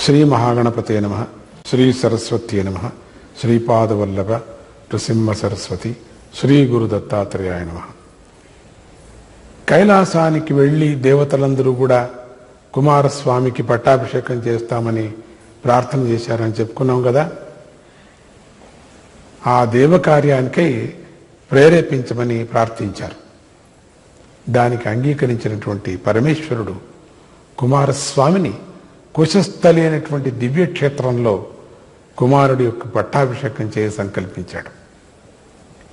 శ్రీ మహాగణపతే నమః, శ్రీ సరస్వత్యే నమః, శ్రీపాదవల్లభ నృసింహ సరస్వతి, శ్రీ గురు దత్తాత్రేయాయ నమః. కైలాసానికి వెళ్ళి దేవతలందరూ కూడా కుమారస్వామికి పట్టాభిషేకం చేస్తామని ప్రార్థన చేశారని చెప్పుకున్నాం కదా. ఆ దేవకార్యానికై ప్రేరేపించమని ప్రార్థించారు. దానికి అంగీకరించినటువంటి పరమేశ్వరుడు కుమారస్వామిని కుశస్థలి అనేటువంటి దివ్యక్షేత్రంలో కుమారుడి యొక్క పట్టాభిషేకం చేయ సంకల్పించాడు.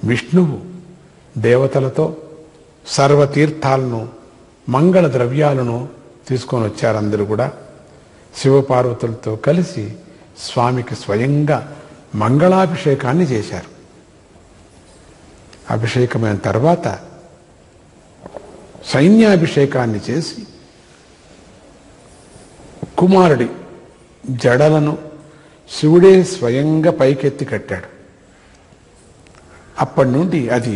విష్ణువు దేవతలతో సర్వతీర్థాలను మంగళ ద్రవ్యాలను తీసుకొని వచ్చారు. అందరూ కూడా శివపార్వతులతో కలిసి స్వామికి స్వయంగా మంగళాభిషేకాన్ని చేశారు. అభిషేకమైన తర్వాత సైన్యాభిషేకాన్ని చేసి కుమారుడి జడలను శివుడే స్వయంగా పైకెత్తి కట్టాడు. అప్పటి నుండి అది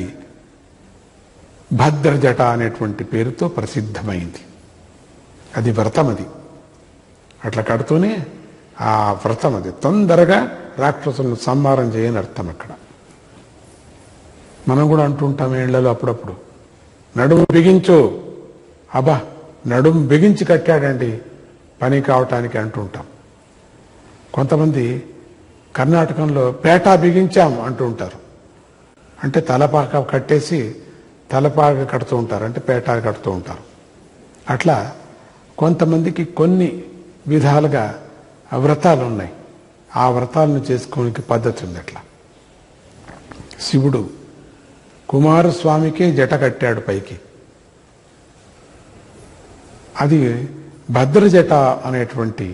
భద్రజట అనేటువంటి పేరుతో ప్రసిద్ధమైంది. అది వ్రతం. అది అట్లా కడుతూనే ఆ వ్రతం అది తొందరగా రాక్షసులను సంహారం చేయని అర్థం. అక్కడ మనం కూడా అంటుంటాం ఇళ్లలో అప్పుడప్పుడు, నడుము బిగించు, అబ్బా నడుము బిగించి కట్టాడండి పని కావటానికి అంటుంటాం. కొంతమంది కర్ణాటకంలో పేటా బిగించాం అంటూ ఉంటారు. అంటే తలపాక కట్టేసి తలపాక కడుతూ ఉంటారు, అంటే పేటా కడుతూ ఉంటారు. అట్లా కొంతమందికి కొన్ని విధాలుగా వ్రతాలు ఉన్నాయి. ఆ వ్రతాలను చేసుకోవడానికి పద్ధతి ఉంది. అట్లా శివుడు కుమారస్వామికే జట కట్టాడు పైకి. అది భద్రజట అనేటువంటి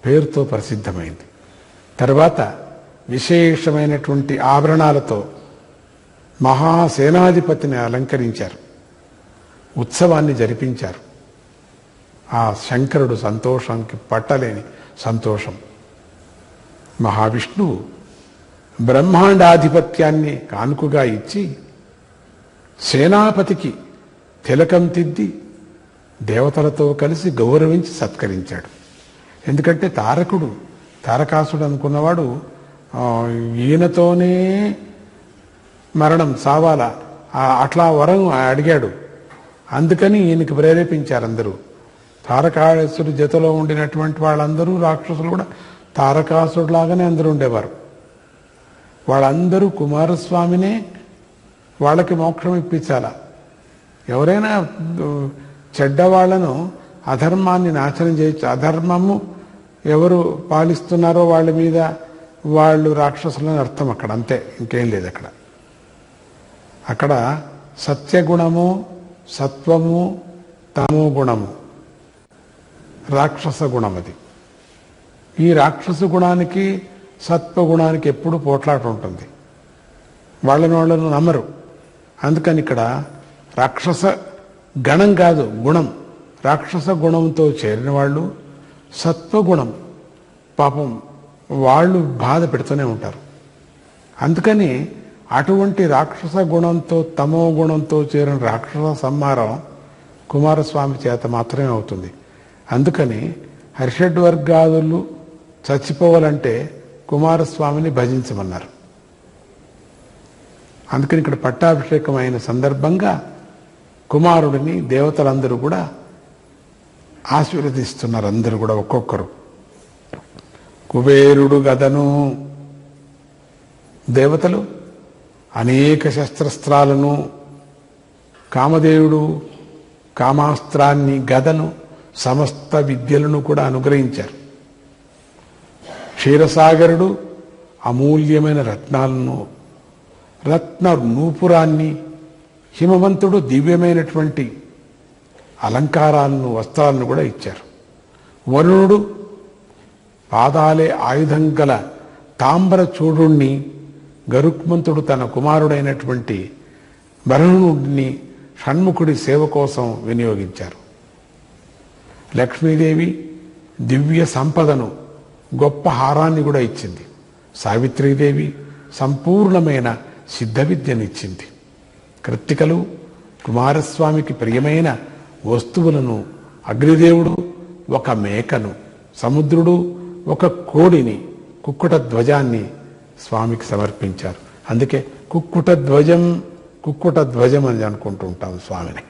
పేరుతో ప్రసిద్ధమైంది. తర్వాత విశేషమైనటువంటి ఆభరణాలతో మహాసేనాధిపతిని అలంకరించారు, ఉత్సవాన్ని జరిపించారు. ఆ శంకరుడు సంతోషానికి పట్టలేని సంతోషం. మహావిష్ణువు బ్రహ్మాండాధిపత్యాన్ని కానుకగా ఇచ్చి సేనాపతికి తిలకం దిద్ది దేవతలతో కలిసి గౌరవించి సత్కరించాడు. ఎందుకంటే తారకాసుడు అనుకున్నవాడు ఈయనతోనే మరణం సావాలా అట్లా వరం అడిగాడు. అందుకని ఈయనకి ప్రేరేపించారు అందరూ. తారకాసుడి జతలో ఉండినటువంటి వాళ్ళందరూ రాక్షసులు కూడా తారకాసుడు లాగానే అందరూ ఉండేవారు. వాళ్ళందరూ కుమారస్వామినే వాళ్ళకి మోక్షం ఇప్పించాలా. ఎవరైనా చెడ్డవాళ్లను అధర్మాన్ని నాశనం చేయొచ్చు. అధర్మము ఎవరు పాలిస్తున్నారో వాళ్ళ మీద వాళ్ళు రాక్షసులని అర్థం. అక్కడ అంతే, ఇంకేం లేదు. అక్కడ సత్యగుణము, సత్వము, తమో గుణము, రాక్షస గుణం. అది ఈ రాక్షస గుణానికి సత్వగుణానికి ఎప్పుడు పోట్లాట ఉంటుంది. వాళ్ళను నమ్మరు. అందుకని ఇక్కడ రాక్షస గణం కాదు, గుణం. రాక్షస గుణంతో చేరిన వాళ్ళు సత్వగుణం పాపం వాళ్ళు బాధ పెడుతూనే ఉంటారు. అందుకని అటువంటి రాక్షస గుణంతో తమో గుణంతో చేరిన రాక్షస సంహారం కుమారస్వామి చేత మాత్రమే అవుతుంది. అందుకని హర్షడ్వర్గాదులు చచ్చిపోవాలంటే కుమారస్వామిని భజించమన్నారు. అందుకని ఇక్కడ పట్టాభిషేకం అయిన సందర్భంగా కుమారుడిని దేవతలందరూ కూడా ఆశీర్వదిస్తున్నారు. అందరూ కూడా ఒక్కొక్కరు. కుబేరుడు గదను, దేవతలు అనేక శస్త్రస్త్రాలను, కామదేవుడు కామాస్త్రాన్ని, గదను, సమస్త విద్యలను కూడా అనుగ్రహించారు. క్షీరసాగరుడు అమూల్యమైన రత్నాలను, రత్న నూపురాన్ని, హిమవంతుడు దివ్యమైనటువంటి అలంకారాలను, వస్త్రాలను కూడా ఇచ్చారు. వరుణుడు పాదాలే ఆయుధం గల తాంబర చూడుణ్ణి, గరుక్మంతుడు తన కుమారుడైనటువంటి వరుణుడిని షణ్ముఖుడి సేవ కోసం వినియోగించారు. లక్ష్మీదేవి దివ్య సంపదను, గొప్ప హారాన్ని కూడా ఇచ్చింది. సావిత్రీదేవి సంపూర్ణమైన సిద్ధ విద్యనిచ్చింది. కృత్తికలు కుమారస్వామికి ప్రియమైన వస్తువులను, అగ్నిదేవుడు ఒక మేకను, సముద్రుడు ఒక కోడిని, కుక్కుట ధ్వజాన్ని స్వామికి సమర్పించారు. అందుకే కుక్కుట ధ్వజం అని అనుకుంటూ ఉంటాం స్వామిని.